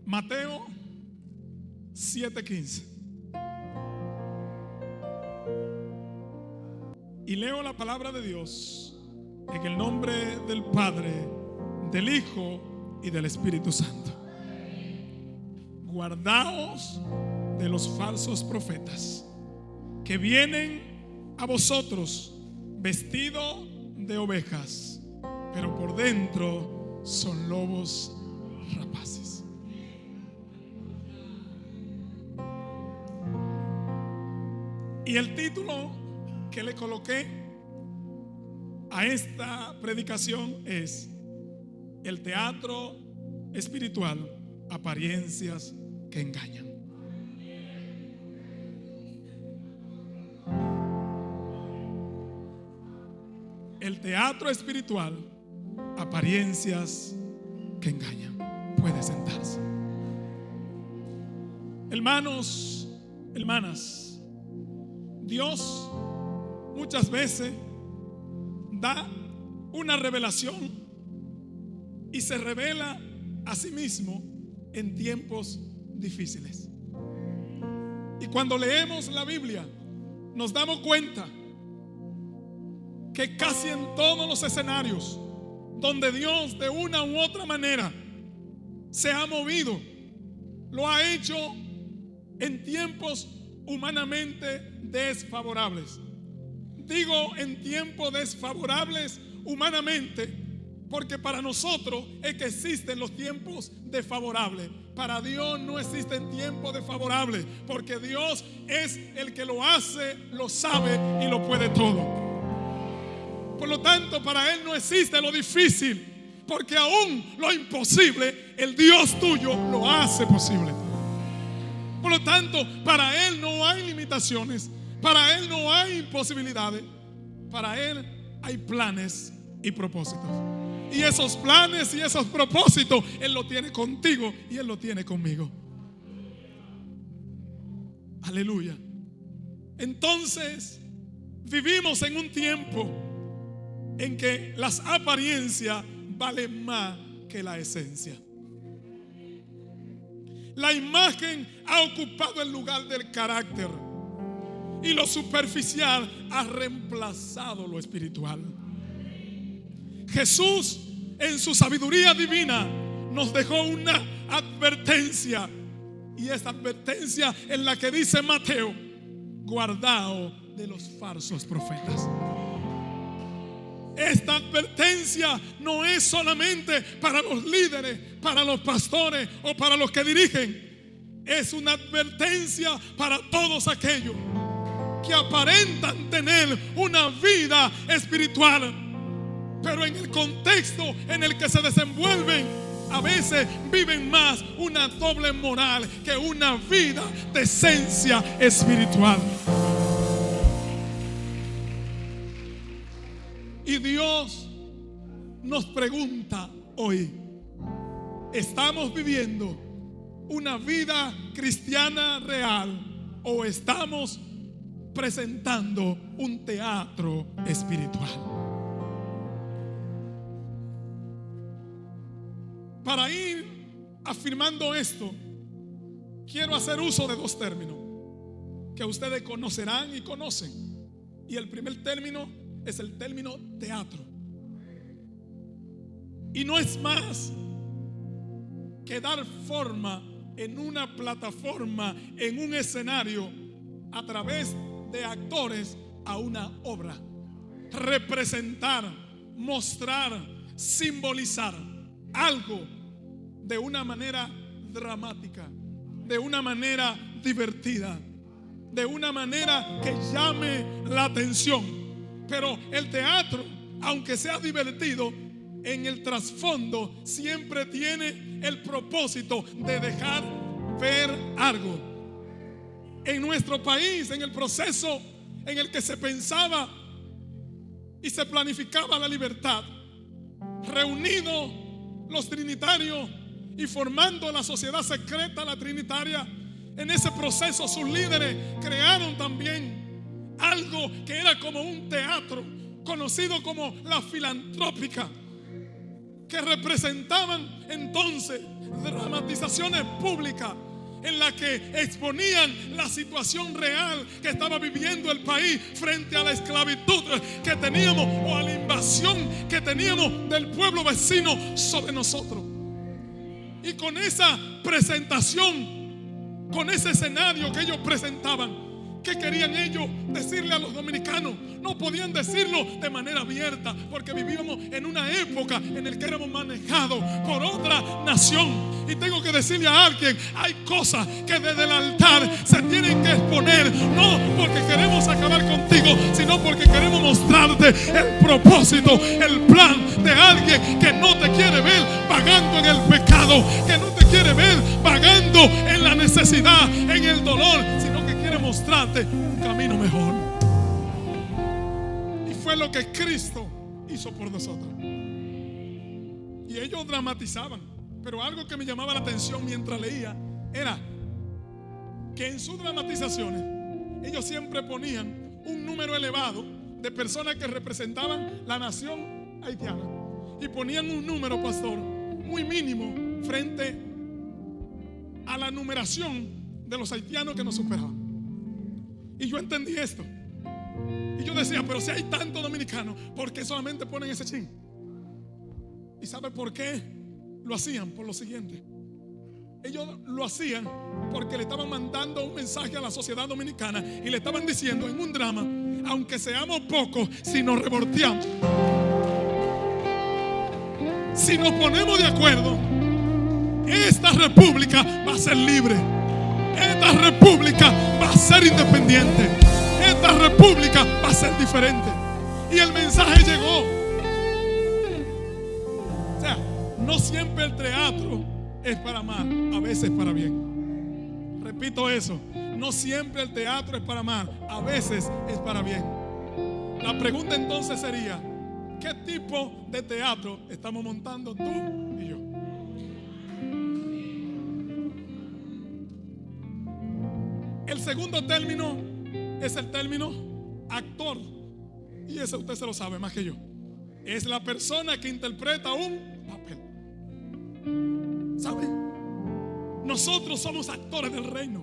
Mateo 7:15. Y leo la palabra de Dios en el nombre del Padre, del Hijo y del Espíritu Santo. Guardaos de los falsos profetas que vienen a vosotros vestidos de ovejas, pero por dentro son lobos rapaces. Y el título que le coloqué a esta predicación es: el teatro espiritual, apariencias que engañan. El teatro espiritual, apariencias que engañan. Puede sentarse. Hermanos, hermanas, Dios muchas veces da una revelación y se revela a sí mismo en tiempos difíciles. Y cuando leemos la Biblia nos damos cuenta que casi en todos los escenarios donde Dios de una u otra manera se ha movido, lo ha hecho en tiempos humanamente desfavorables. Digo en tiempos desfavorables humanamente porque para nosotros es que existen los tiempos desfavorables. Para Dios no existen tiempos desfavorables, porque Dios es el que lo hace, lo sabe y lo puede todo. Por lo tanto, para Él no existe lo difícil, porque aún lo imposible, el Dios tuyo lo hace posible. Por lo tanto, para Él no hay limitaciones, para Él no hay imposibilidades, para Él hay planes y propósitos. Y esos planes y esos propósitos Él lo tiene contigo y Él lo tiene conmigo. Aleluya. Entonces, vivimos en un tiempo en que las apariencias valen más que la esencia. La imagen ha ocupado el lugar del carácter y lo superficial ha reemplazado lo espiritual. Jesús, en su sabiduría divina, nos dejó una advertencia, y esta advertencia es la que dice Mateo: guardaos de los falsos profetas. Esta advertencia no es solamente para los líderes, para los pastores o para los que dirigen. Es una advertencia para todos aquellos que aparentan tener una vida espiritual, pero en el contexto en el que se desenvuelven, a veces viven más una doble moral que una vida de esencia espiritual. Y Dios nos pregunta hoy: ¿estamos viviendo una vida cristiana real o estamos presentando un teatro espiritual? Para ir afirmando esto, quiero hacer uso de dos términos que ustedes conocerán y conocen. Y el primer término es el término teatro. Y no es más que dar forma en una plataforma, en un escenario, a través de actores a una obra. Representar, mostrar, simbolizar algo de una manera dramática, de una manera divertida, de una manera que llame la atención. Pero el teatro, aunque sea divertido, en el trasfondo siempre tiene el propósito de dejar ver algo. En nuestro país, en el proceso en el que se pensaba y se planificaba la libertad, reunidos los trinitarios y formando la sociedad secreta, la trinitaria, en ese proceso sus líderes crearon también algo que era como un teatro, conocido como la filantrópica, que representaban entonces dramatizaciones públicas en la que exponían la situación real que estaba viviendo el país frente a la esclavitud que teníamos o a la invasión que teníamos del pueblo vecino sobre nosotros. Y con esa presentación, con ese escenario que ellos presentaban, ¿qué querían ellos decirle a los dominicanos? No podían decirlo de manera abierta, porque vivíamos en una época en la que éramos manejados por otra nación. Y tengo que decirle a alguien, hay cosas que desde el altar se tienen que exponer, no porque queremos acabar contigo, sino porque queremos mostrarte el propósito, el plan de alguien que no te quiere ver vagando en el pecado, que no te quiere ver vagando en la necesidad, en el dolor, sino que quiere mostrarte un camino mejor. Y fue lo que Cristo hizo por nosotros. Y ellos dramatizaban. Pero algo que me llamaba la atención mientras leía era que en sus dramatizaciones ellos siempre ponían un número elevado de personas que representaban la nación haitiana, y ponían un número, pastor, muy mínimo frente a la numeración de los haitianos que nos superaban. Y yo entendí esto. Y yo decía, pero si hay tantos dominicanos, ¿por qué solamente ponen ese chin? ¿Y sabe por qué lo hacían? Por lo siguiente. Ellos lo hacían porque le estaban mandando un mensaje a la sociedad dominicana y le estaban diciendo en un drama: aunque seamos pocos, si nos revolteamos, si nos ponemos de acuerdo, esta república va a ser libre, esta república va a ser independiente, esta república va a ser diferente. Y el mensaje llegó. O sea, no siempre el teatro es para mal, a veces para bien. Repito eso, no siempre el teatro es para mal, a veces es para bien. La pregunta entonces sería: ¿qué tipo de teatro estamos montando tú y yo? El segundo término es el término actor, y ese usted se lo sabe más que yo. Es la persona que interpreta un papel. ¿Sabe? Nosotros somos actores del reino.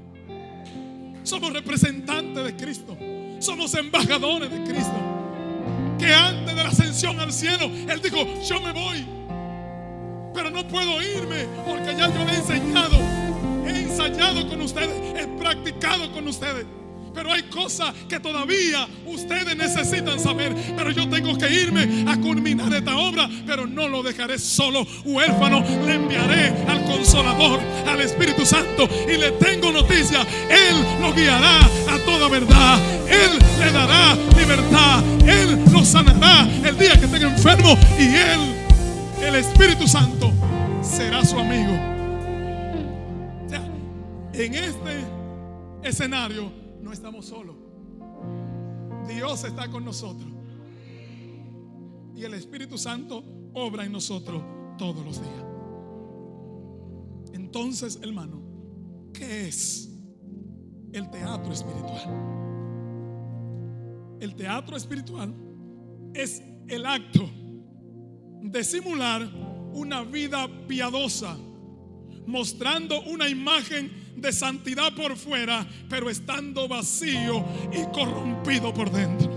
Somos representantes de Cristo. Somos embajadores de Cristo. Que antes de la ascensión al cielo, Él dijo: yo me voy, pero no puedo irme, porque ya yo le he enseñado, he ensayado con ustedes, he practicado con ustedes. Pero hay cosas que todavía ustedes necesitan saber. Pero yo tengo que irme a culminar esta obra. Pero no lo dejaré solo, huérfano. Le enviaré al Consolador, al Espíritu Santo. Y le tengo noticia: Él lo guiará a toda verdad. Él le dará libertad. Él lo sanará el día que esté enfermo. Y Él, el Espíritu Santo, será su amigo. O sea, en este escenario no estamos solos. Dios está con nosotros. Y el Espíritu Santo obra en nosotros todos los días. Entonces, hermano, ¿qué es el teatro espiritual? El teatro espiritual es el acto de simular una vida piadosa, mostrando una imagen de santidad por fuera, pero estando vacío y corrompido por dentro.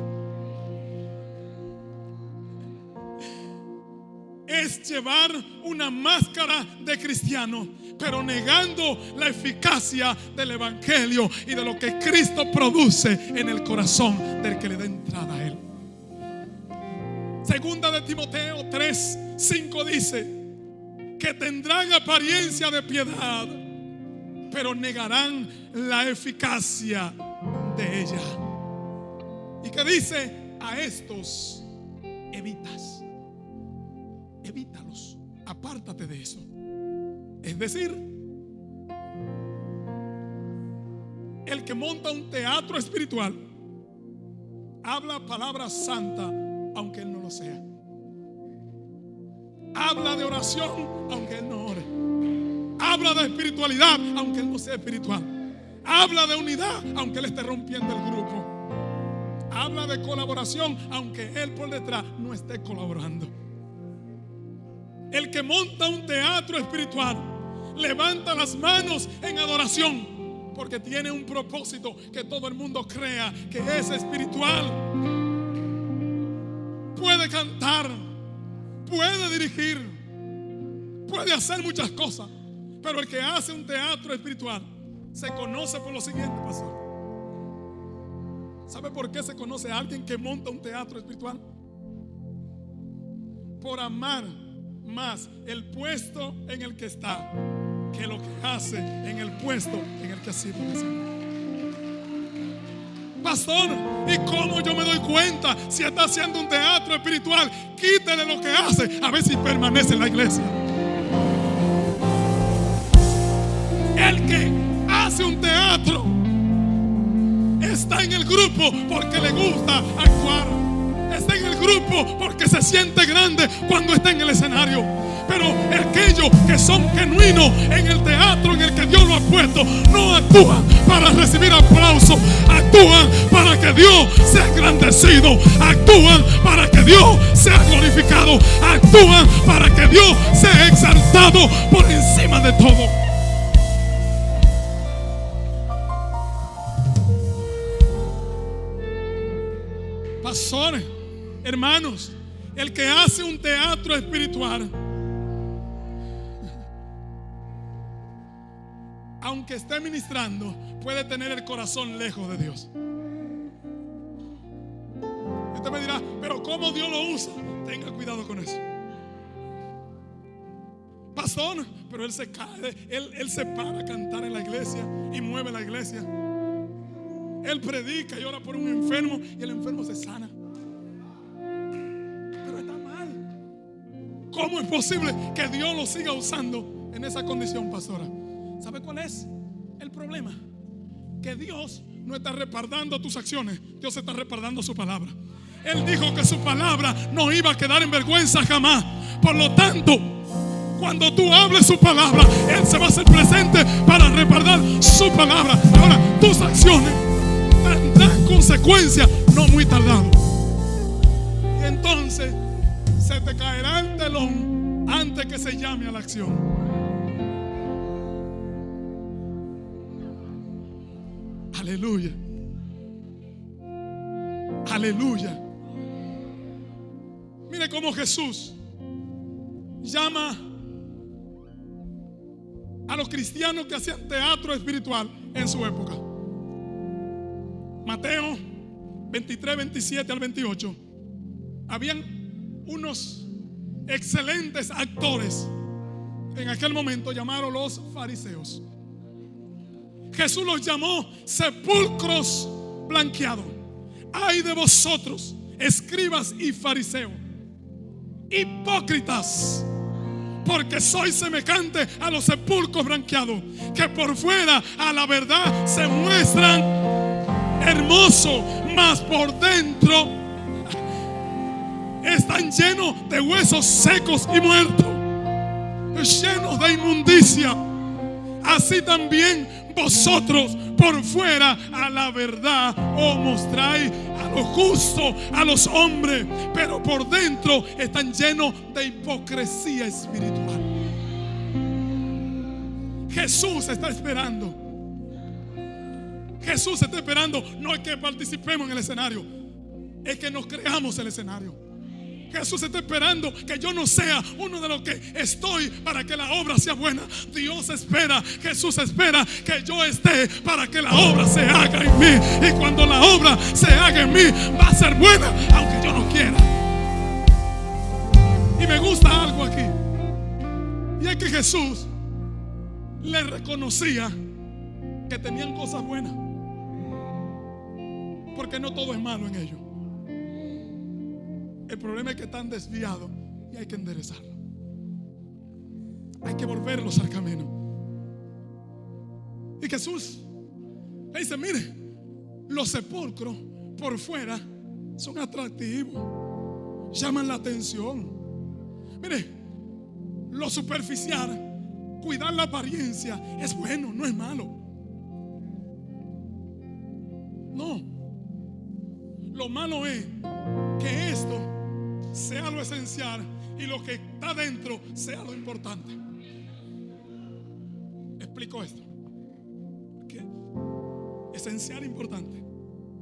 Es llevar una máscara de cristiano, pero negando la eficacia del evangelio y de lo que Cristo produce en el corazón del que le da entrada a Él. Segunda de Timoteo 3:5 dice que tendrán apariencia de piedad, pero negarán la eficacia de ella. Y que dice: a estos evítalos, apártate de eso. Es decir, el que monta un teatro espiritual habla palabras santas aunque él no lo sea. Habla de oración aunque él no ore. Habla de espiritualidad aunque él no sea espiritual. Habla de unidad aunque él esté rompiendo el grupo. Habla de colaboración aunque él por detrás no esté colaborando. El que monta un teatro espiritual levanta las manos en adoración, porque tiene un propósito que todo el mundo crea que es espiritual. Puede cantar, puede dirigir, puede hacer muchas cosas, pero el que hace un teatro espiritual se conoce por lo siguiente, pastor. ¿Sabe por qué se conoce a alguien que monta un teatro espiritual? Por amar más el puesto en el que está que lo que hace en el puesto en el que ha sido designado. Pastor, ¿y cómo yo me doy cuenta si está haciendo un teatro espiritual? Quítele lo que hace, a ver si permanece en la iglesia. El que hace un teatro está en el grupo porque le gusta actuar. Está en el grupo porque se siente grande cuando está en el escenario. Pero aquellos que son genuinos en el teatro en el que Dios lo ha puesto, no actúan para recibir aplauso, actúan para que Dios sea engrandecido, actúan para que Dios sea glorificado, actúan para que Dios sea exaltado por encima de todo. Pastores, hermanos, el que hace un teatro espiritual, aunque esté ministrando, puede tener el corazón lejos de Dios. Usted me dirá, pero ¿cómo Dios lo usa? Tenga cuidado con eso. Pastor, pero él se cae, él se para a cantar en la iglesia y mueve la iglesia. Él predica y ora por un enfermo y el enfermo se sana. Pero está mal. ¿Cómo es posible que Dios lo siga usando en esa condición, pastora? ¿Sabe cuál es el problema? Que Dios no está respaldando tus acciones, Dios está respaldando su palabra. Él dijo que su palabra no iba a quedar en vergüenza jamás. Por lo tanto, cuando tú hables su palabra, Él se va a hacer presente para respaldar su palabra. Ahora, tus acciones tendrán consecuencias no muy tardado. Y entonces se te caerá el telón antes que se llame a la acción. Aleluya. Aleluya. Mire cómo Jesús llama a los cristianos que hacían teatro espiritual en su época. Mateo 23, 27 al 28. Habían unos excelentes actores en aquel momento llamados los fariseos. Jesús los llamó sepulcros blanqueados. Ay de vosotros, escribas y fariseos, hipócritas, porque sois semejante a los sepulcros blanqueados, que por fuera a la verdad se muestran hermosos, mas por dentro están llenos de huesos secos y muertos, llenos de inmundicia. Así también vosotros por fuera a la verdad os mostráis a lo justo a los hombres, pero por dentro están llenos de hipocresía espiritual. Jesús está esperando. Jesús está esperando. No es que participemos en el escenario, es que nos creamos el escenario. Jesús está esperando que yo no sea uno de los que estoy para que la obra sea buena. Dios espera, Jesús espera que yo esté para que la obra se haga en mí. Y cuando la obra se haga en mí, va a ser buena aunque yo no quiera. Y me gusta algo aquí, y es que Jesús le reconocía que tenían cosas buenas, porque no todo es malo en ellos. El problema es que están desviados y hay que enderezarlo. Hay que volverlos al camino. Y Jesús le dice, mire, los sepulcros por fuera son atractivos, llaman la atención. Mire, lo superficial, cuidar la apariencia es bueno, no es malo. No, lo malo es que esto sea lo esencial y lo que está dentro sea lo importante. explico esto? ¿Qué? Esencial, importante.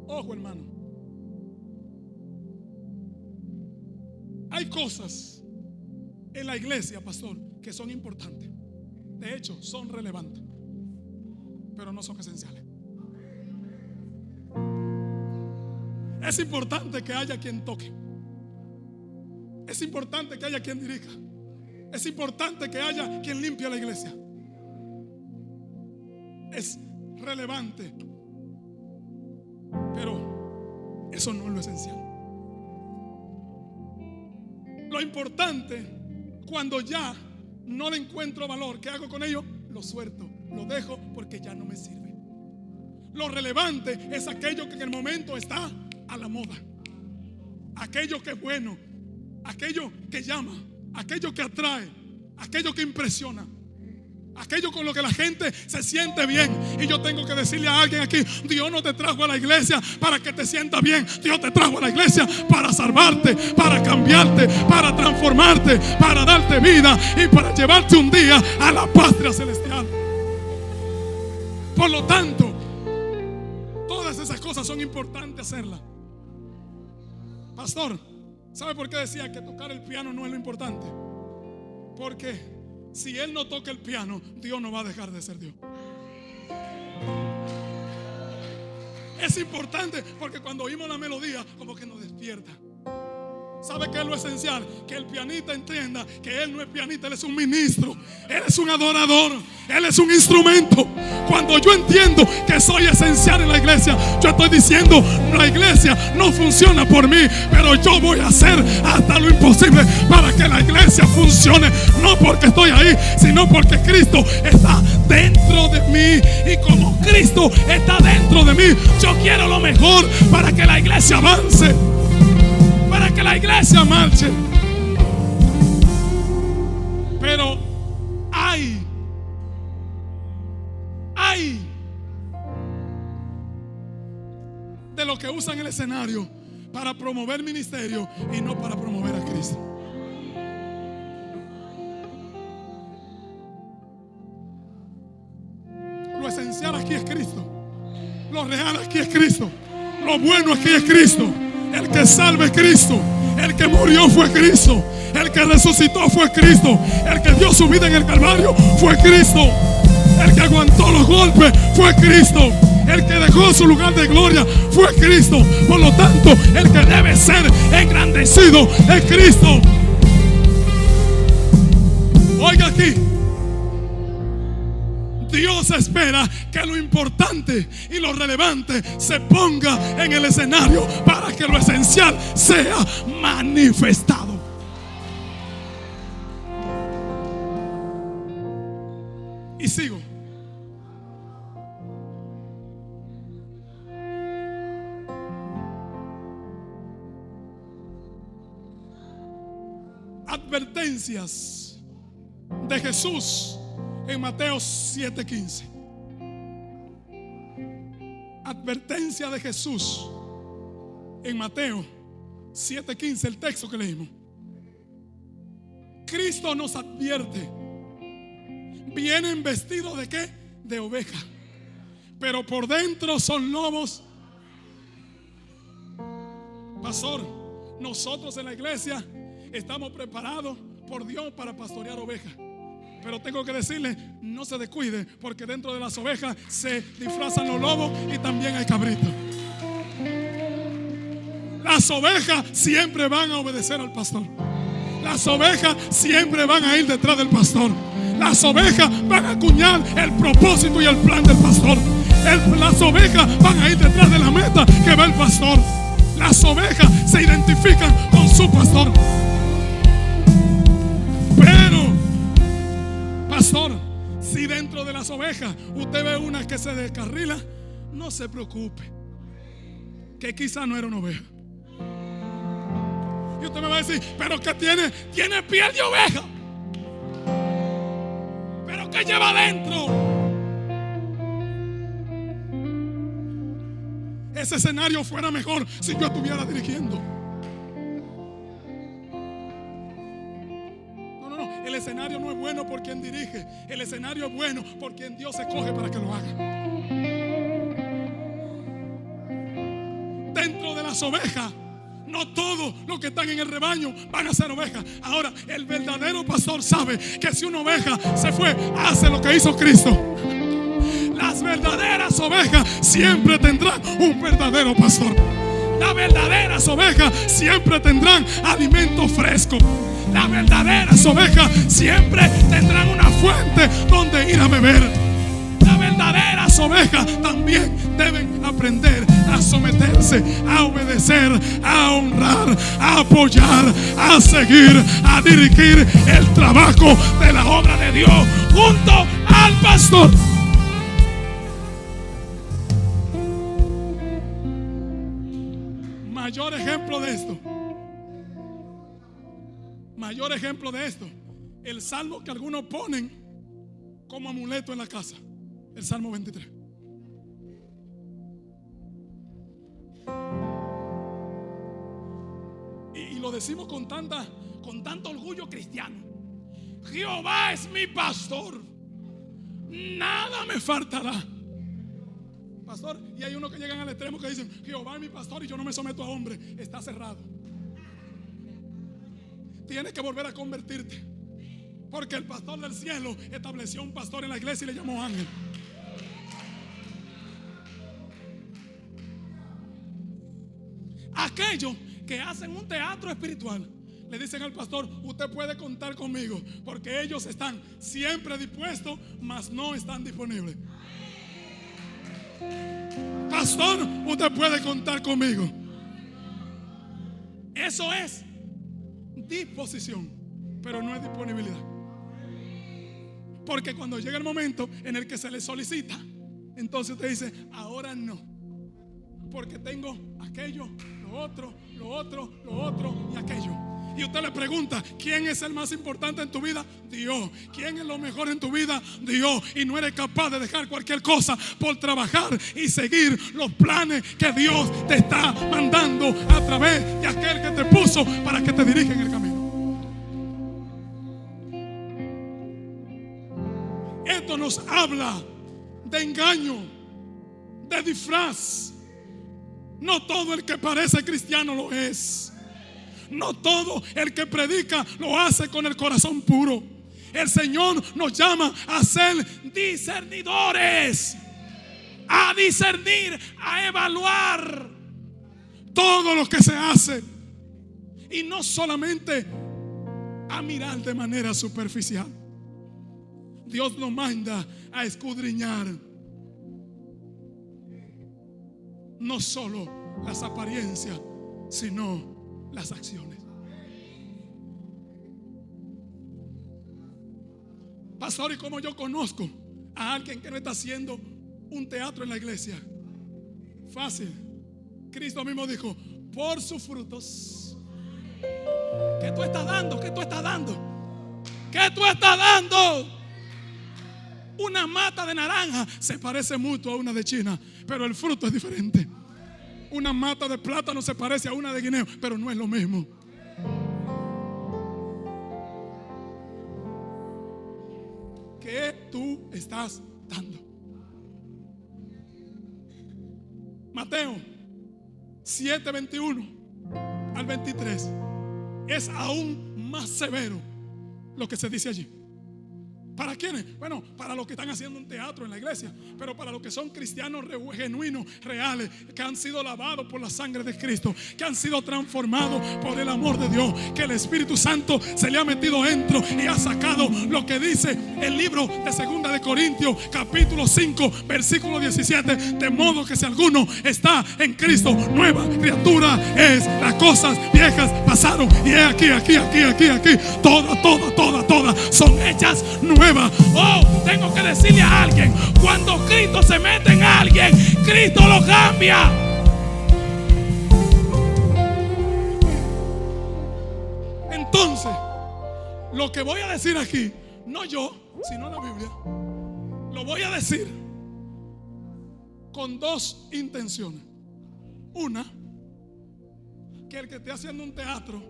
Ojo, hermano. Hay cosas en la iglesia, pastor, que son importantes. De hecho, son relevantes, pero no son esenciales. Es importante que haya quien toque. Es importante que haya quien dirija. Es importante que haya quien limpie la iglesia. Es relevante, pero eso no es lo esencial. Lo importante, cuando ya no le encuentro valor, ¿qué hago con ello? Lo suelto, lo dejo porque ya no me sirve. Lo relevante es aquello que en el momento está a la moda, aquello que es bueno, aquello que llama, aquello que atrae, aquello que impresiona, aquello con lo que la gente se siente bien. Y yo tengo que decirle a alguien aquí: Dios no te trajo a la iglesia para que te sientas bien. Dios te trajo a la iglesia para salvarte, para cambiarte, para transformarte, para darte vida y para llevarte un día a la patria celestial. Por lo tanto, todas esas cosas son importantes hacerlas. Pastor, ¿sabe por qué decía que tocar el piano no es lo importante? Porque si Él no toca el piano, Dios no va a dejar de ser Dios. Es importante porque cuando oímos la melodía, como que nos despierta. ¿Sabe qué es lo esencial? Que el pianista entienda que él no es pianista, él es un ministro, él es un adorador, él es un instrumento. Cuando yo entiendo que soy esencial en la iglesia, yo estoy diciendo: la iglesia no funciona por mí, pero yo voy a hacer hasta lo imposible para que la iglesia funcione. No porque estoy ahí, sino porque Cristo está dentro de mí. Y como Cristo está dentro de mí, yo quiero lo mejor para que la iglesia avance, para que la iglesia marche. Pero hay de los que usan el escenario para promover ministerio y no para promover a Cristo. Lo esencial aquí es Cristo. Lo real aquí es Cristo. Lo bueno aquí es Cristo. El que salve es Cristo. El que murió fue Cristo. El que resucitó fue Cristo. El que dio su vida en el Calvario fue Cristo. El que aguantó los golpes fue Cristo. El que dejó su lugar de gloria fue Cristo. Por lo tanto, el que debe ser engrandecido es Cristo. Oiga aquí. Dios espera que lo importante y lo relevante se ponga en el escenario para que lo esencial sea manifestado. Y sigo. Advertencias de Jesús en Mateo 7:15. Advertencia de Jesús en Mateo 7:15, el texto que leímos. Cristo nos advierte: vienen vestidos ¿de qué? De oveja, pero por dentro son lobos. Pastor, nosotros en la iglesia estamos preparados por Dios para pastorear ovejas. Pero tengo que decirle: no se descuide, porque dentro de las ovejas se disfrazan los lobos y también hay cabritos. Las ovejas siempre van a obedecer al pastor. Las ovejas siempre van a ir detrás del pastor. Las ovejas van a acuñar el propósito y el plan del pastor. Las ovejas van a ir detrás de la meta que ve el pastor. Las ovejas se identifican con su pastor. Pero, pastor, si dentro de las ovejas usted ve una que se descarrila, no se preocupe, que quizá no era una oveja. Y usted me va a decir: pero que tiene piel de oveja, pero que lleva adentro. Ese escenario fuera mejor si yo estuviera dirigiendo. El escenario no es bueno por quien dirige. El El escenario es bueno por quien Dios escoge para que lo haga. Dentro de las ovejas, no todos los que están en el rebaño van a ser ovejas. Ahora, el verdadero pastor sabe que si una oveja se fue, hace lo que hizo Cristo. Las verdaderas ovejas siempre tendrán un verdadero pastor. Las verdaderas ovejas siempre tendrán alimento fresco. Las verdaderas ovejas siempre tendrán una fuente donde ir a beber. Las verdaderas ovejas también deben aprender a someterse, a obedecer, a honrar, a apoyar, a seguir, a dirigir el trabajo de la obra de Dios junto al pastor. Mayor ejemplo de esto, el salmo que algunos ponen como amuleto en la casa, el Salmo 23. Y lo decimos con tanto orgullo cristiano. Jehová es mi pastor, nada me faltará. Pastor, y hay unos que llegan al extremo que dicen: Jehová es mi pastor y yo no me someto a hombre. Está cerrado. Tienes que volver a convertirte, porque el pastor del cielo estableció un pastor en la iglesia y le llamó ángel. Aquellos que hacen un teatro espiritual le dicen al pastor: usted puede contar conmigo, porque ellos están siempre dispuestos, mas no están disponibles. Pastor, usted puede contar conmigo. Eso es disposición, pero no es disponibilidad. Porque cuando llega el momento en el que se le solicita, entonces usted dice: ahora no, porque tengo aquello, lo otro y aquello. Y usted le pregunta: ¿quién es el más importante en tu vida? Dios. ¿Quién es lo mejor en tu vida? Dios. Y no eres capaz de dejar cualquier cosa por trabajar y seguir los planes que Dios te está mandando a través de aquel que te puso para que te dirija en el camino. Esto nos habla de engaño, de disfraz. No todo el que parece cristiano lo es. No todo el que predica lo hace con el corazón puro. El Señor nos llama a ser discernidores, a discernir, a evaluar todo lo que se hace, y no solamente a mirar de manera superficial. Dios nos manda a escudriñar no solo las apariencias, sino las acciones. Pastor, ¿y cómo yo conozco a alguien que no está haciendo un teatro en la iglesia? Fácil. Cristo mismo dijo: por sus frutos. ¿Qué tú estás dando? ¿Qué tú estás dando? ¿Qué tú estás dando? Una mata de naranja se parece mucho a una de China, pero el fruto es diferente. Una mata de plátano se parece a una de guineo, pero no es lo mismo. ¿Qué tú estás dando? Mateo 7:21 al 23 es aún más severo lo que se dice allí. ¿Para quiénes? Bueno, para los que están haciendo un teatro en la iglesia, pero para los que son cristianos genuinos, reales, que han sido lavados por la sangre de Cristo, que han sido transformados por el amor de Dios, que el Espíritu Santo se le ha metido dentro y ha sacado lo que dice el libro de 2 de Corintios capítulo 5 versículo 17, de modo que si alguno está en Cristo, nueva criatura es. Las cosas viejas pasaron y aquí todas son hechas nuevas. Oh, tengo que decirle a alguien: cuando Cristo se mete en alguien, Cristo lo cambia. Entonces, lo que voy a decir aquí, no yo, sino la Biblia, lo voy a decir con dos intenciones. Una, que el que esté haciendo un teatro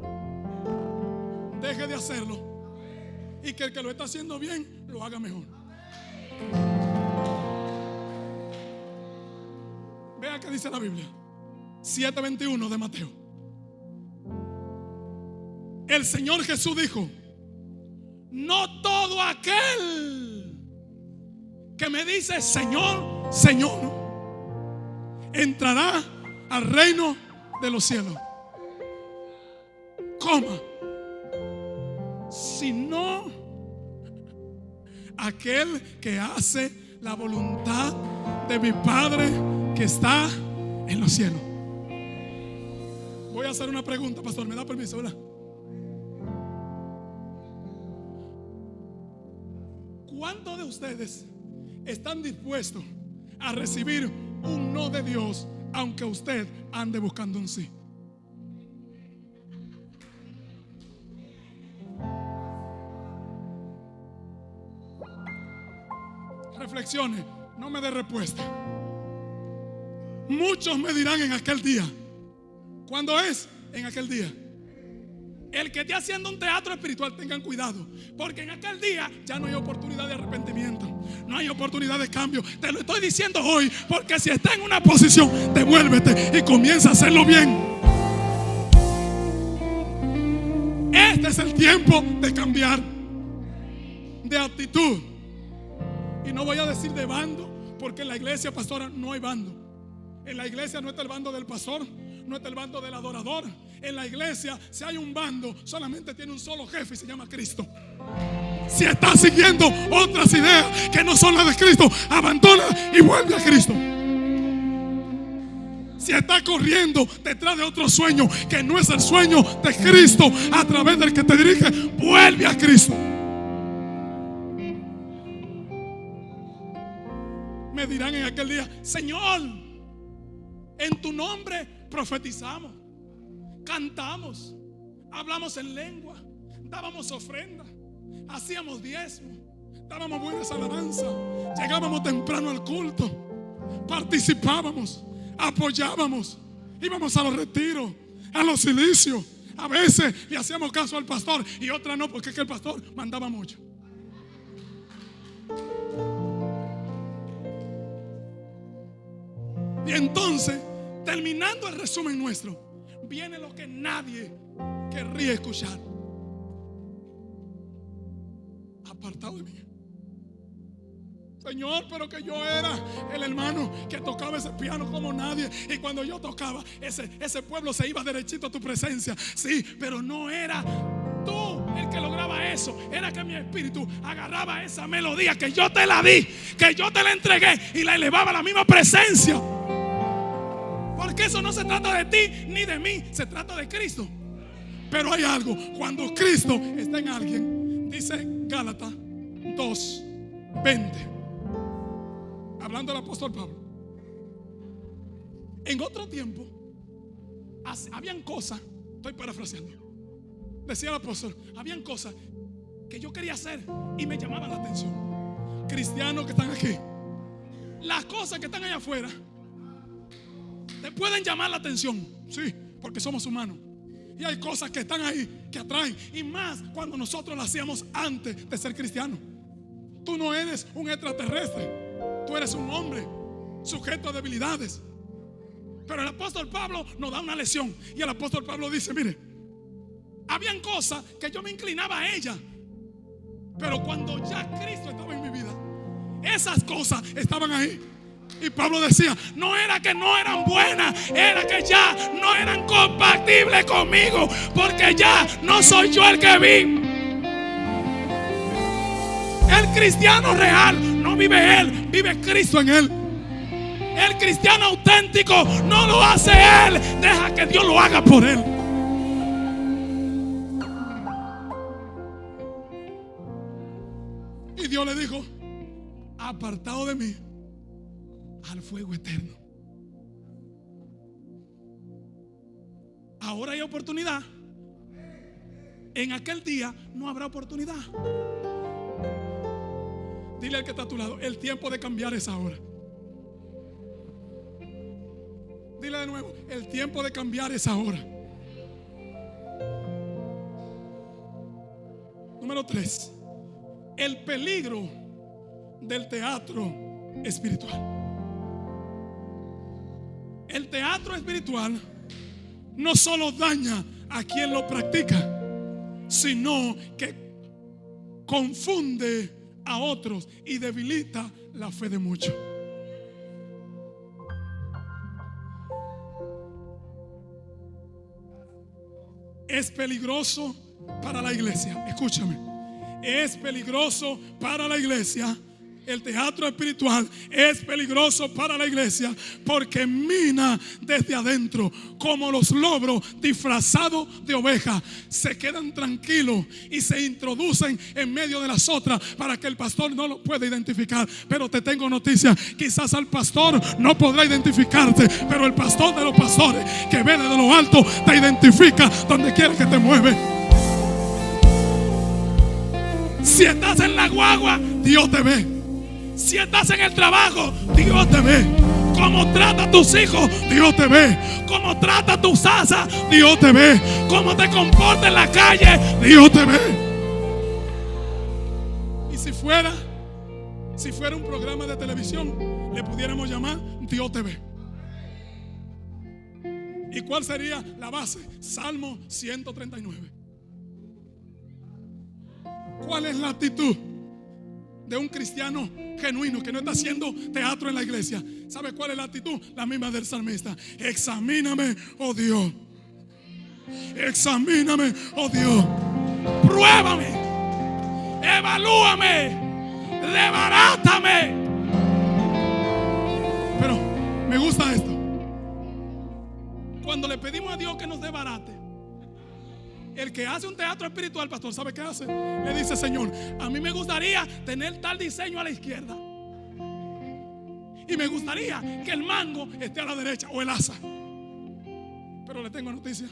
deje de hacerlo, y que el que lo está haciendo bien lo haga mejor. Vea que dice la Biblia, 7:21 de Mateo. El Señor Jesús dijo: no todo aquel que me dice Señor, Señor, entrará al reino de los cielos, sino aquel que hace la voluntad de mi Padre que está en los cielos. Voy a hacer una pregunta, pastor, ¿me da permiso, verdad? ¿Cuántos de ustedes están dispuestos a recibir un no de Dios aunque usted ande buscando un sí? Reflexione, no me dé respuesta. Muchos me dirán en aquel día. ¿Cuándo es? En aquel día. El que esté haciendo un teatro espiritual, tengan cuidado, porque en aquel día ya no hay oportunidad de arrepentimiento, no hay oportunidad de cambio. Te lo estoy diciendo hoy, porque si está en una posición, devuélvete y comienza a hacerlo bien. Este es el tiempo de cambiar de actitud. Y no voy a decir de bando, porque en la iglesia, pastora, no hay bando. En la iglesia no está el bando del pastor, no está el bando del adorador. En la iglesia, si hay un bando, solamente tiene un solo jefe y se llama Cristo. Si está siguiendo otras ideas que no son las de Cristo, abandona y vuelve a Cristo. Si está corriendo detrás de otro sueño que no es el sueño de Cristo a través del que te dirige, vuelve a Cristo. Me dirán en aquel día: Señor, en tu nombre profetizamos, cantamos, hablamos en lengua, dábamos ofrenda, hacíamos diezmo, dábamos buenas alabanzas, llegábamos temprano al culto, participábamos, apoyábamos, íbamos a los retiros, a los cilicios. A veces le hacíamos caso al pastor y otra no, porque es que el pastor mandaba mucho. Y entonces, terminando el resumen nuestro, viene lo que nadie querría escuchar: apartado de mí. Señor, pero que yo era el hermano que tocaba ese piano como nadie, y cuando yo tocaba, ese pueblo se iba derechito a tu presencia. Sí, pero no era tú el que lograba eso, era que mi espíritu agarraba esa melodía que yo te la di, que yo te la entregué, y la elevaba a la misma presencia. Porque eso no se trata de ti ni de mí, se trata de Cristo. Pero hay algo: cuando Cristo está en alguien, dice Gálatas 2:20, hablando del apóstol Pablo, en otro tiempo habían cosas, estoy parafraseando, decía el apóstol, habían cosas que yo quería hacer y me llamaban la atención. Cristianos que están aquí, las cosas que están allá afuera te pueden llamar la atención, sí, porque somos humanos. Y hay cosas que están ahí que atraen, y más cuando nosotros las hacíamos antes de ser cristianos. Tú no eres un extraterrestre, tú eres un hombre sujeto a debilidades. Pero el apóstol Pablo nos da una lección, y el apóstol Pablo dice: mire, habían cosas que yo me inclinaba a ellas, pero cuando ya Cristo estaba en mi vida, esas cosas estaban ahí. Y Pablo decía: no era que no eran buenas, era que ya no eran compatibles conmigo, porque ya no soy yo el que vive. El cristiano real no vive él, vive Cristo en él. El cristiano auténtico no lo hace él, deja que Dios lo haga por él. Y Dios le dijo: apartado de mí al fuego eterno. Ahora hay oportunidad. En aquel día no habrá oportunidad. Dile al que está a tu lado: el tiempo de cambiar es ahora. Dile de nuevo: el tiempo de cambiar es ahora. Número 3. El peligro del teatro espiritual. El teatro espiritual no solo daña a quien lo practica, sino que confunde a otros y debilita la fe de muchos. Es peligroso para la iglesia. Escúchame. Es peligroso para la iglesia. El teatro espiritual es peligroso para la iglesia porque mina desde adentro, como los lobos disfrazados de ovejas. Se quedan tranquilos y se introducen en medio de las otras para que el pastor no lo pueda identificar. Pero te tengo noticia: quizás al pastor no podrá identificarte, pero el pastor de los pastores, que ve desde lo alto, te identifica donde quiera que te mueves. Si estás en la guagua, Dios te ve. Si estás en el trabajo, Dios te ve. Cómo trata a tus hijos, Dios te ve. Cómo trata a tus asas, Dios te ve. Cómo te comporta en la calle, Dios te ve. Y si fuera un programa de televisión, le pudiéramos llamar Dios te ve. ¿Y cuál sería la base? Salmo 139. ¿Cuál es la actitud de un cristiano genuino que no está haciendo teatro en la iglesia? ¿Sabe cuál es la actitud? La misma del salmista. Examíname, oh Dios. Examíname, oh Dios. Pruébame. Evalúame. Debarátame. Pero me gusta esto. Cuando le pedimos a Dios que nos debarate, el que hace un teatro espiritual, pastor, ¿sabe qué hace? Le dice: Señor, a mí me gustaría tener tal diseño a la izquierda, y me gustaría que el mango esté a la derecha, o el asa. Pero le tengo noticia: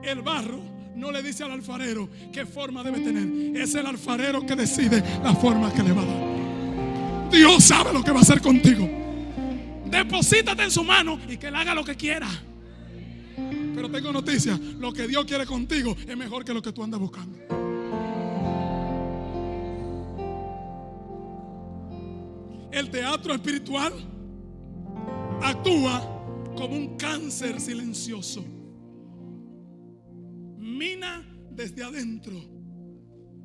el barro no le dice al alfarero qué forma debe tener. Es el alfarero que decide la forma que le va a dar. Dios sabe lo que va a hacer contigo. Deposítate en su mano y que él haga lo que quiera. Pero tengo noticias: lo que Dios quiere contigo es mejor que lo que tú andas buscando. El teatro espiritual actúa como un cáncer silencioso. Mina desde adentro,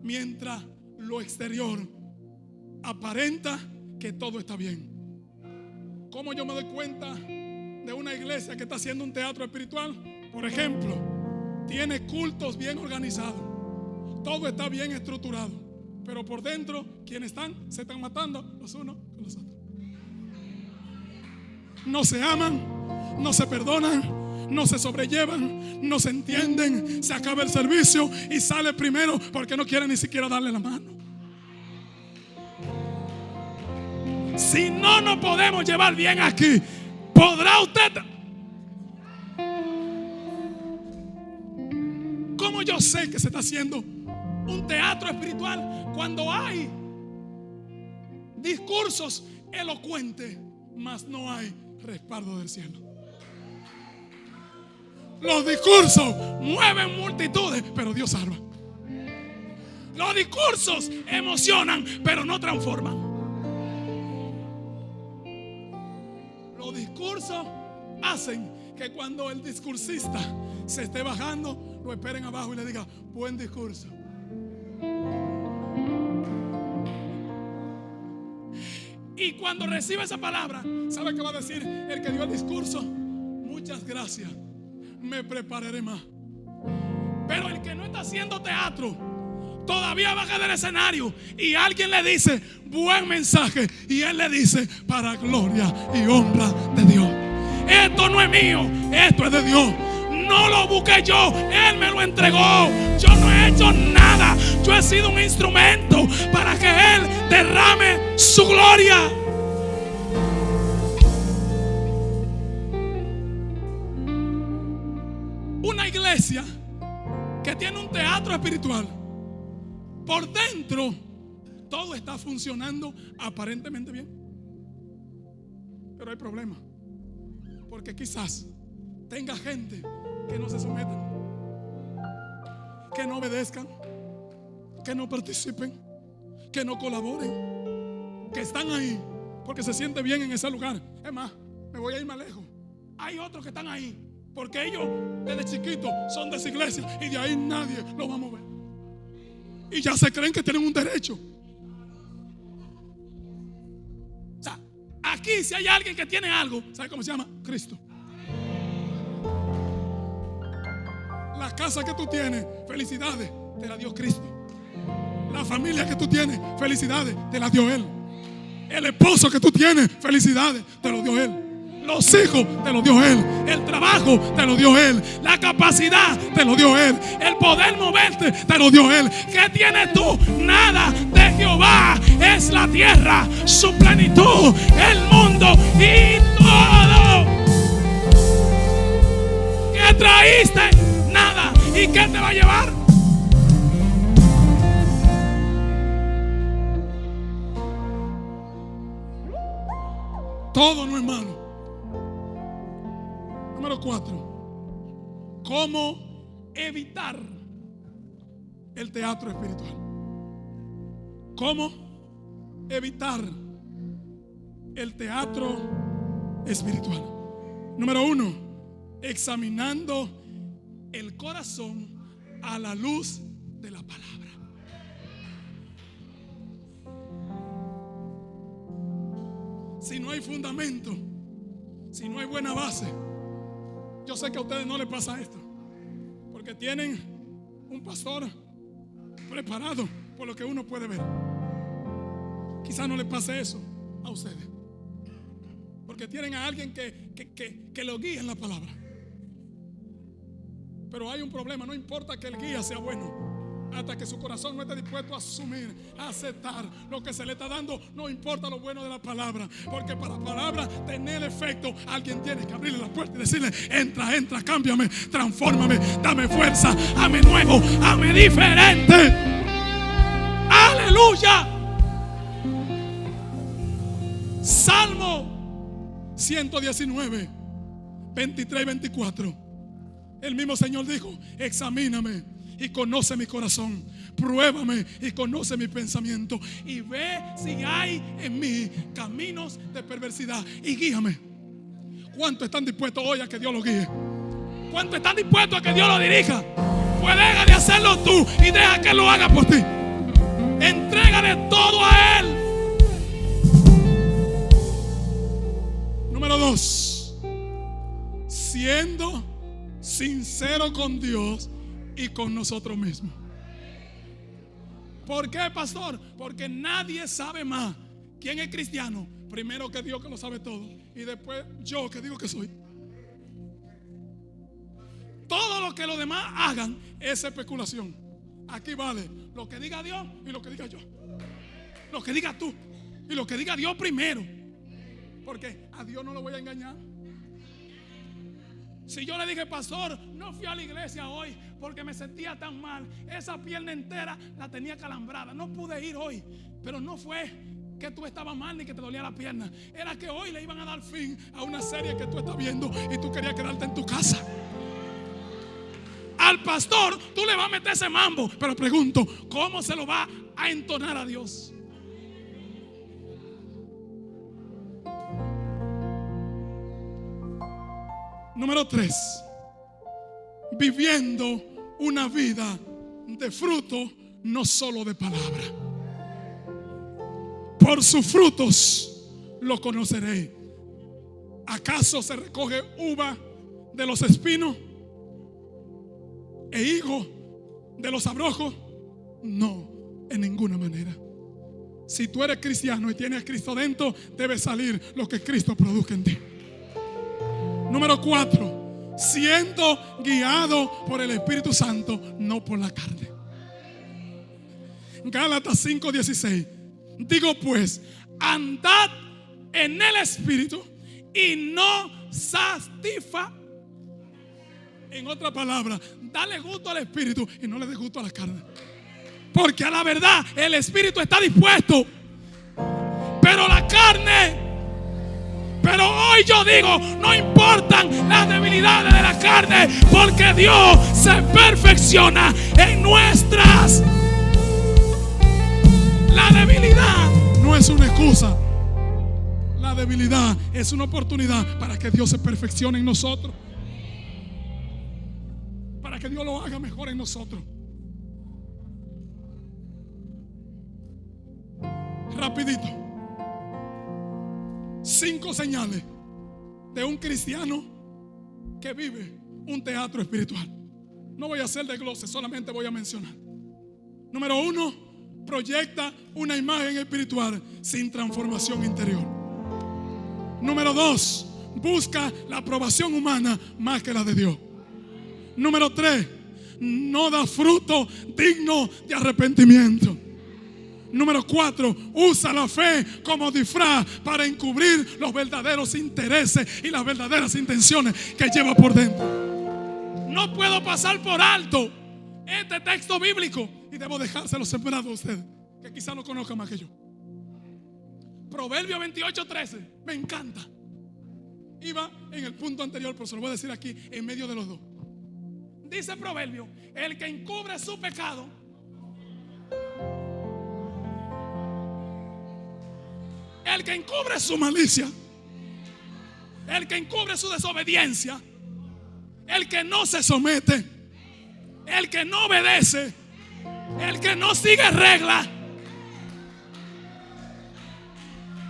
mientras lo exterior aparenta que todo está bien. ¿Cómo yo me doy cuenta de una iglesia que está haciendo un teatro espiritual? Por ejemplo, tiene cultos bien organizados, todo está bien estructurado, pero por dentro, quienes se están matando los unos con los otros. No se aman, no se perdonan, no se sobrellevan, no se entienden. Se acaba el servicio y sale primero porque no quiere ni siquiera darle la mano. Si no nos podemos llevar bien aquí, ¿podrá usted? ¿Cómo yo sé que se está haciendo un teatro espiritual cuando hay discursos elocuentes, mas no hay respaldo del cielo? Los discursos mueven multitudes, pero Dios salva. Los discursos emocionan, pero no transforman. Los discursos hacen que cuando el discursista se esté bajando, lo esperen abajo y le diga: buen discurso. Y cuando reciba esa palabra, ¿sabe qué va a decir el que dio el discurso? Muchas gracias, me prepararé más. Pero el que no está haciendo teatro todavía baja del escenario y alguien le dice: buen mensaje, y él le dice: para gloria y honra de Dios. Esto no es mío, esto es de Dios. No lo busqué yo, Él me lo entregó. Yo no he hecho nada. Yo he sido un instrumento para que Él derrame su gloria. Una iglesia que tiene un teatro espiritual, por dentro todo está funcionando aparentemente bien, pero hay problemas, porque quizás tenga gente que no se sometan, que no obedezcan, que no participen, que no colaboren. que están ahí porque se siente bien en ese lugar. Es más, me voy a ir más lejos. Hay otros que están ahí porque ellos desde chiquitos son de esa iglesia y de ahí nadie los va a mover. Y ya se creen que tienen un derecho. O sea, aquí si hay alguien que tiene algo, ¿sabe cómo se llama? Cristo. La casa que tú tienes, felicidades, te la dio Cristo. La familia que tú tienes, felicidades, te la dio Él. El esposo que tú tienes, felicidades, te lo dio Él. Los hijos te lo dio Él. El trabajo te lo dio Él. La capacidad te lo dio Él. El poder moverte te lo dio Él. ¿Qué tienes tú? Nada. De Jehová es la tierra, su plenitud, el mundo y todo. ¿Qué traíste? Nada. ¿Y qué te va a llevar? Todo no es malo. Número 4. ¿Cómo evitar el teatro espiritual? ¿Cómo evitar el teatro espiritual? Número 1. Examinando el corazón a la luz de la palabra. Si no hay fundamento, si no hay buena base, yo sé que a ustedes no les pasa esto, porque tienen un pastor preparado por lo que uno puede ver. Quizás no les pase eso a ustedes, porque tienen a alguien que lo guía en la palabra. Pero hay un problema, no importa que el guía sea bueno, hasta que su corazón no esté dispuesto a asumir, a aceptar lo que se le está dando. No importa lo bueno de la palabra, porque para la palabra tener efecto, alguien tiene que abrirle la puerta y decirle: entra, entra, cámbiame, transfórmame, dame fuerza, hazme nuevo, hazme diferente. Aleluya. Salmo 119, 23 y 24. El mismo Señor dijo: examíname y conoce mi corazón, pruébame y conoce mi pensamiento, y ve si hay en mí caminos de perversidad y guíame. ¿Cuántos están dispuestos hoy a que Dios lo guíe? ¿Cuántos están dispuestos a que Dios lo dirija? Pues deja de hacerlo tú y deja que lo haga por ti. Entrégale todo a Él. Número 2. Siendo sincero con Dios y con nosotros mismos. ¿Por qué, pastor? Porque nadie sabe más quién es cristiano primero que Dios, que lo sabe todo, y después yo, que digo que soy. Todo lo que los demás hagan es especulación. Aquí vale lo que diga Dios y lo que diga yo, lo que diga tú y lo que diga Dios primero, porque a Dios no lo voy a engañar. Si yo le dije: pastor, no fui a la iglesia hoy porque me sentía tan mal, esa pierna entera la tenía calambrada, no pude ir hoy. Pero no fue que tú estabas mal ni que te dolía la pierna, era que hoy le iban a dar fin a una serie que tú estás viendo y tú querías quedarte en tu casa. Al pastor tú le vas a meter ese mambo, pero pregunto, ¿cómo se lo va a entonar a Dios? Número 3. Viviendo una vida de fruto, no solo de palabra. Por sus frutos lo conoceréis. ¿Acaso se recoge uva de los espinos e higo de los abrojos? No, en ninguna manera. Si tú eres cristiano y tienes a Cristo dentro, debe salir lo que Cristo produzca en ti. Número 4. Siendo guiado por el Espíritu Santo, no por la carne. Gálatas 5:16. Digo pues, andad en el Espíritu y no satisfa. En otra palabra, dale gusto al Espíritu y no le dé gusto a la carne. Porque a la verdad el Espíritu está dispuesto, pero la carne. Pero hoy yo digo, no importan las debilidades de la carne, porque Dios se perfecciona en nuestras. La debilidad no no es una excusa. La debilidad es una oportunidad para que Dios se perfeccione en nosotros, para que Dios lo haga mejor en nosotros. Rapidito, 5 señales de un cristiano que vive un teatro espiritual. No voy a hacer desglose, solamente voy a mencionar. Número 1, proyecta una imagen espiritual sin transformación interior. Número 2, busca la aprobación humana más que la de Dios. Número 3, no da fruto digno de arrepentimiento. Número 4, usa la fe como disfraz para encubrir los verdaderos intereses y las verdaderas intenciones que lleva por dentro. No puedo pasar por alto este texto bíblico y debo dejárselo sembrado a ustedes, que quizá lo conozcan más que yo. Proverbio 28:13, me encanta. Iba en el punto anterior, pero se lo voy a decir aquí en medio de los dos. Dice Proverbio: el que encubre su pecado, el que encubre su malicia, el que encubre su desobediencia, el que no se somete, el que no obedece, el que no sigue reglas,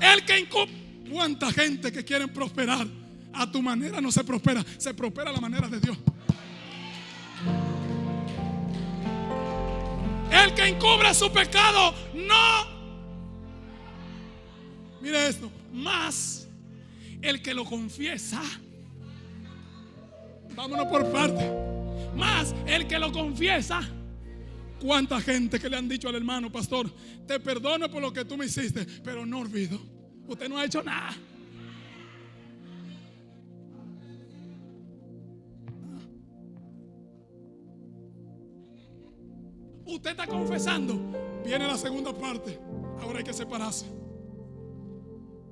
el que encubre. ¿Cuánta gente que quieren prosperar a tu manera no se prospera? Se prospera a la manera de Dios. El que encubre su pecado, no. Mire esto, más el que lo confiesa. Vámonos por parte. Más el que lo confiesa. ¿Cuánta gente que le han dicho al hermano: pastor, te perdono por lo que tú me hiciste, pero no olvido, usted no ha hecho nada? Usted está confesando. Viene la segunda parte. Ahora hay que separarse.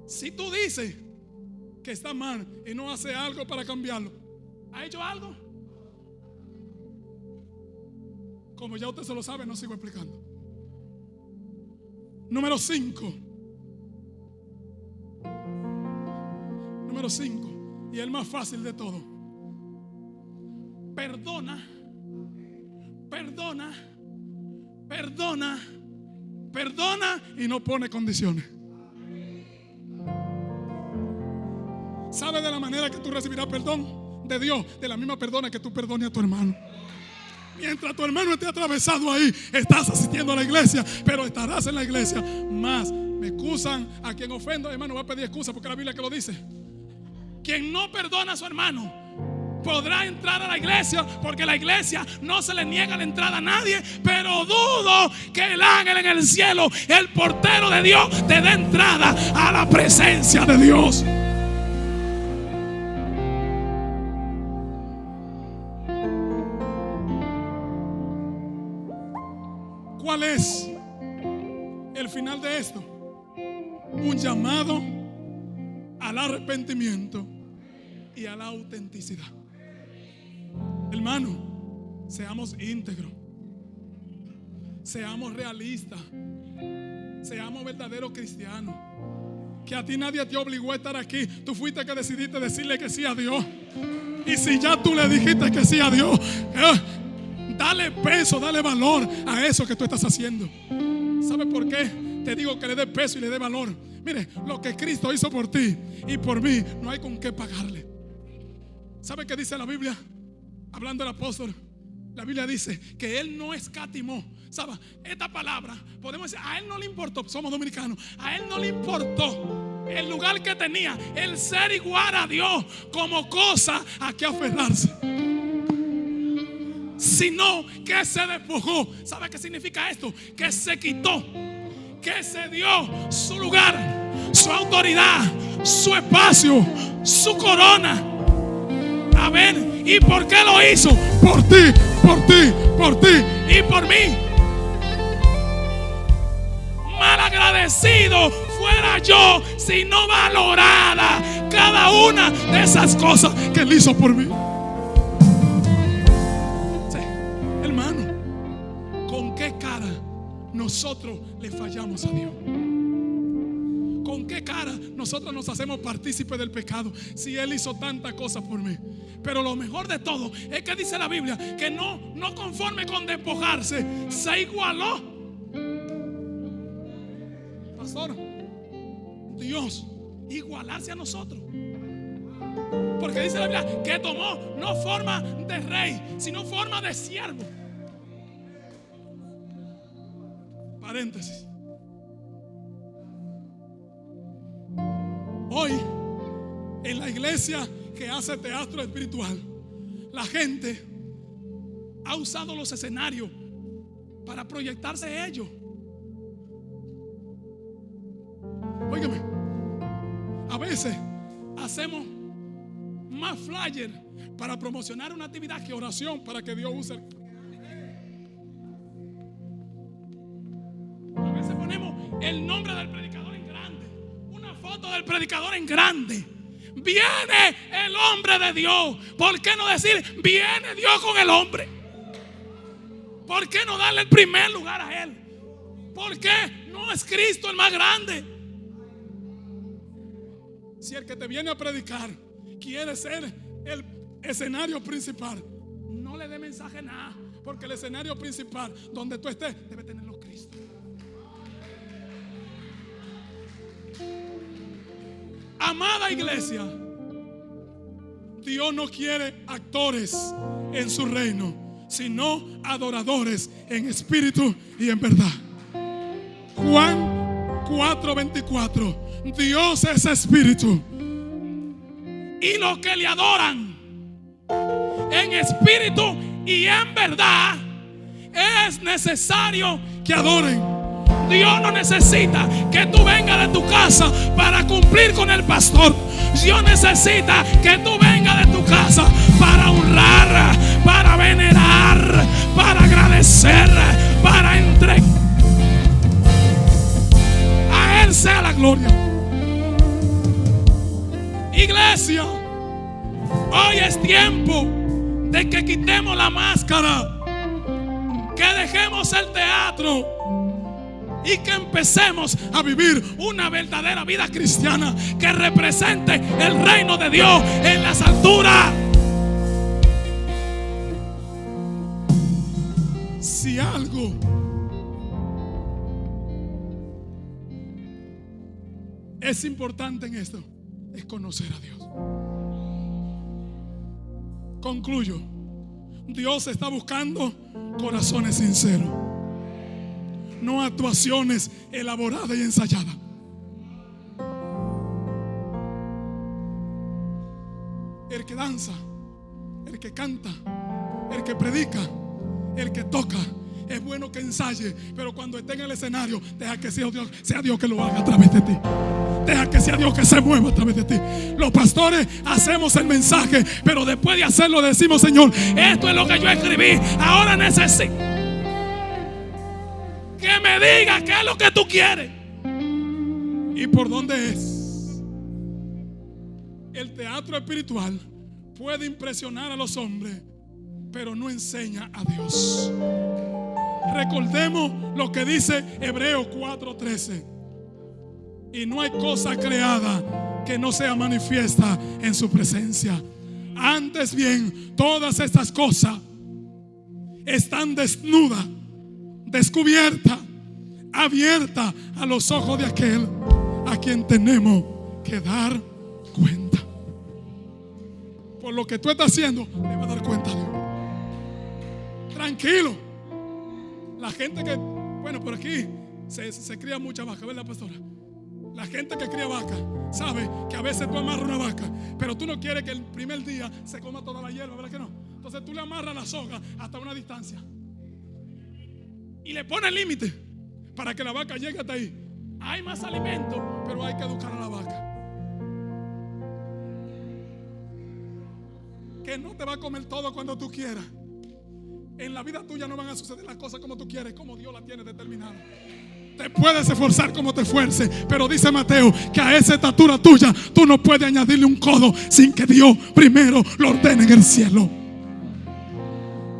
Si tú dices que está mal y no hace algo para cambiarlo, ¿ha hecho algo? Como ya usted se lo sabe, no sigo explicando. Número 5. Número 5, y el más fácil de todo: perdona, perdona, perdona, perdona y no pone condiciones. ¿Sabe de la manera que tú recibirás perdón de Dios? De la misma perdona que tú perdones a tu hermano. Mientras tu hermano esté atravesado ahí, estás asistiendo a la iglesia, pero estarás en la iglesia. Más me excusan a quien ofendo, hermano, va a pedir excusa porque la Biblia que lo dice. Quien no perdona a su hermano podrá entrar a la iglesia, porque la iglesia no se le niega la entrada a nadie, pero dudo que el ángel en el cielo, el portero de Dios, te dé entrada a la presencia de Dios. ¿Cuál es el final de esto? Un llamado al arrepentimiento y a la autenticidad. Hermano, seamos íntegros, seamos realistas, seamos verdaderos cristianos. Que a ti nadie te obligó a estar aquí. Tú fuiste que decidiste decirle que sí a Dios. Y si ya tú le dijiste que sí a Dios, dale peso, dale valor a eso que tú estás haciendo. ¿Sabe por qué te digo que le dé peso y le dé valor? Mire, lo que Cristo hizo por ti y por mí, no hay con qué pagarle. ¿Sabe qué dice la Biblia? Hablando del apóstol, la Biblia dice que él no escatimó. ¿Sabe? Esta palabra, podemos decir, a él no le importó. Somos dominicanos. A él no le importó el lugar que tenía, el ser igual a Dios, como cosa a que aferrarse, sino que se despojó. ¿Sabe qué significa esto? Que se quitó, que se dio su lugar, su autoridad, su espacio, su corona. A ver, ¿y por qué lo hizo? Por ti, por ti, por ti y por mí. Malagradecido fuera yo si no valorara cada una de esas cosas que él hizo por mí. ¿Con qué cara nosotros le fallamos a Dios? ¿con qué cara nosotros nos hacemos partícipes del pecado si Él hizo tantas cosas por mí? Pero lo mejor de todo es que dice la Biblia que no conforme con despojarse, se igualó. Pastor, Dios igualarse a nosotros, porque dice la Biblia que tomó no forma de rey, sino forma de siervo. Paréntesis. Hoy en la iglesia que hace teatro espiritual, la gente ha usado los escenarios para proyectarse ellos. Óigame, a veces hacemos más flyer para promocionar una actividad que oración para que Dios use. A veces ponemos el nombre del predicador en grande, una foto del predicador en grande. Viene el hombre de Dios. ¿Por qué no decir viene Dios con el hombre? ¿Por qué no darle el primer lugar a Él? ¿Por qué no es Cristo el más grande? Si el que te viene a predicar quiere ser el escenario principal, no le dé mensaje nada, porque el escenario principal donde tú estés debe tenerlo Cristo. Amada iglesia, Dios no quiere actores en su reino, sino adoradores en espíritu y en verdad. Juan 4:24. Dios es espíritu, y los que le adoran en espíritu y en verdad es necesario que adoren. Dios no necesita que tú vengas de tu casa para cumplir con el pastor. Dios necesita que tú vengas de tu casa para honrar, para venerar, para agradecer, para entregar. A Él sea la gloria. Iglesia, hoy es tiempo de que quitemos la máscara, que dejemos el teatro y que empecemos a vivir una verdadera vida cristiana que represente el reino de Dios en las alturas. Si algo es importante en esto, es conocer a Dios. Concluyo. Dios está buscando corazones sinceros, no actuaciones elaboradas y ensayadas. El que danza, el que canta, el que predica, el que toca, es bueno que ensaye, pero cuando esté en el escenario, deja que sea Dios que lo haga a través de ti. Deja que sea Dios que se mueva a través de ti. Los pastores hacemos el mensaje, pero después de hacerlo decimos: Señor, esto es lo que yo escribí, ahora necesito que me diga qué es lo que tú quieres y por dónde es. El teatro espiritual puede impresionar a los hombres, pero no enseña a Dios. Recordemos lo que dice Hebreos 4:13. Y no hay cosa creada que no sea manifiesta en su presencia. Antes bien, todas estas cosas están desnudas, descubiertas, abiertas a los ojos de aquel a quien tenemos que dar cuenta. Por lo que tú estás haciendo, le va a dar cuenta a Dios. Tranquilo. La gente que, bueno, por aquí se cría mucha vaca, ¿verdad, pastora? La gente que cría vaca sabe que a veces tú amarras una vaca, pero tú no quieres que el primer día se coma toda la hierba, ¿verdad que no? Entonces tú le amarras la soga hasta una distancia y le pones límite para que la vaca llegue hasta ahí. Hay más alimento, pero hay que educar a la vaca. Que no te va a comer todo cuando tú quieras. En la vida tuya no van a suceder las cosas como tú quieres, como Dios la tiene determinada. Te puedes esforzar como te esfuerces, pero dice Mateo que a esa estatura tuya tú no puedes añadirle un codo sin que Dios primero lo ordene en el cielo.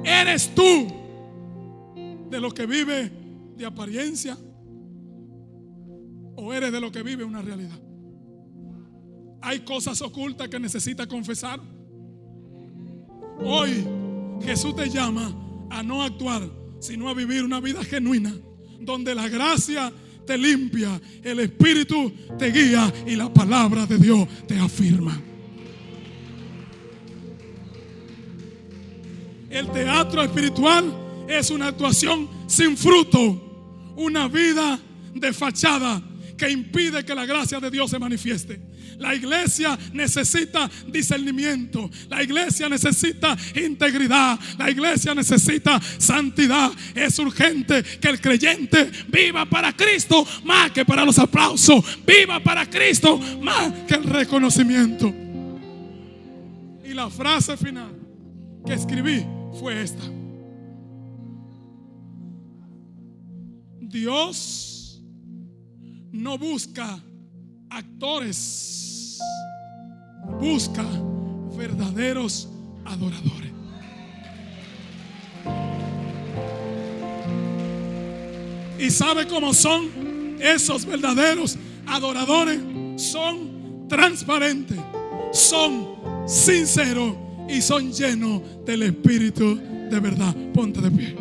¿Eres tú de los que vive de apariencia o eres de lo que vive una realidad. Hay cosas ocultas que necesitas confesar. Hoy Jesús te llama a no actuar, sino a vivir una vida genuina, donde la gracia te limpia, el Espíritu te guía y la palabra de Dios te afirma. El teatro espiritual es una actuación sin fruto, una vida de fachada que impide que la gracia de Dios se manifieste. La iglesia necesita discernimiento, la iglesia necesita integridad, la iglesia necesita santidad. Es urgente que el creyente viva para Cristo más que para los aplausos, viva para Cristo más que el reconocimiento. Y la frase final que escribí fue esta: Dios no busca actores, busca verdaderos adoradores. ¿Y sabe cómo son esos verdaderos adoradores? Son transparentes, son sinceros y son llenos del Espíritu de verdad. Ponte de pie.